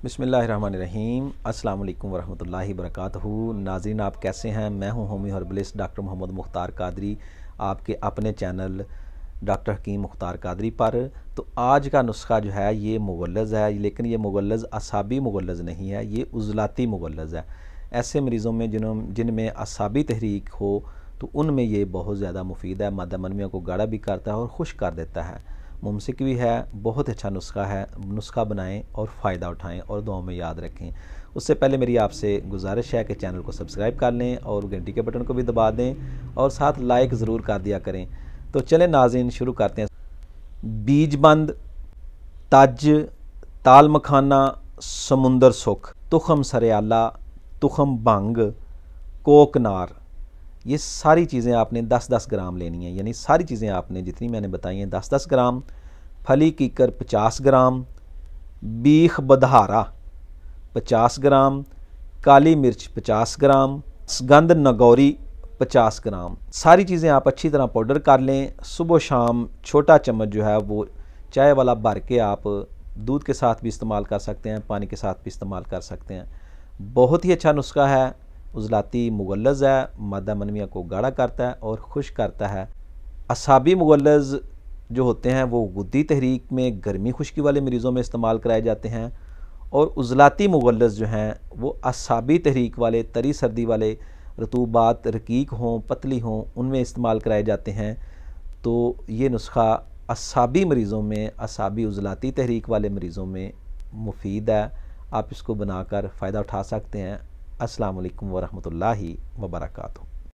बिस्मिल्लाहिर्रहमानिर्रहीम। अस्सलाम वालेकुम वरहमतुल्लाहि वबरकातुहू। नाज़रीन, आप कैसे हैं? मैं हूं होमी हर्बलिस्ट डॉक्टर मोहम्मद मुख्तार कादरी, आपके अपने चैनल डॉक्टर हकीम मुख्तार कादरी पर। तो आज का नुस्खा जो है ये मुगल्लज़ है, लेकिन ये मुगल्लज़ असाबी मुगल्लज़ नहीं है, ये उज़लाती मुगल्लज़ है। ऐसे मरीज़ों में जिनमें असाबी तहरीक हो तो उनमें ये बहुत ज़्यादा मुफीद है। मादा मनवियों को गाढ़ा भी करता है और खुश कर देता है। मुमसिक भी है, बहुत अच्छा नुस्खा है। नुस्खा बनाएं और फ़ायदा उठाएं और दुआओं में याद रखें। उससे पहले मेरी आपसे गुजारिश है कि चैनल को सब्सक्राइब कर लें और घंटी के बटन को भी दबा दें और साथ लाइक ज़रूर कर दिया करें। तो चलें नाज़रीन, शुरू करते हैं। बीजबंद, तज, ताल मखाना, समुंदर सुख, तुखम सरेआला, तुखम भंग, कोकनार, ये सारी चीज़ें आपने 10-10 ग्राम लेनी है। यानी सारी चीज़ें आपने जितनी मैंने बताई हैं 10-10 ग्राम। फली कीकर 50 ग्राम, बीख बदहारा 50 ग्राम, काली मिर्च 50 ग्राम, गंध नगौरी 50 ग्राम। सारी चीज़ें आप अच्छी तरह पाउडर कर लें। सुबह शाम छोटा चम्मच जो है वो चाय वाला भर के आप दूध के साथ भी इस्तेमाल कर सकते हैं, पानी के साथ भी इस्तेमाल कर सकते हैं। बहुत ही अच्छा नुस्खा है, उज़लाती मुगल्लज़ है, मादा मनविया को गाढ़ा करता है और खुश करता है। असाबी मुगल्लज़ जो होते हैं वो गुद्दी तहरीक में, गर्मी खुश्की वाले मरीज़ों में इस्तेमाल कराए जाते हैं, और उज़लाती मुगल्लज़ जो हैं वो असाबी तहरीक वाले, तरी सर्दी वाले, रतूबात रकीक हों, पतली हों, उनमें इस्तेमाल कराए जाते हैं। तो ये नुस्खा असाबी मरीज़ों में, असाबी उज़लाती तहरीक वाले मरीज़ों में मुफीद है। आप इसको बनाकर फ़ायदा उठा सकते हैं। अस्सलाम वालेकुम वरहमतुल्लाहि वबरकातुहू।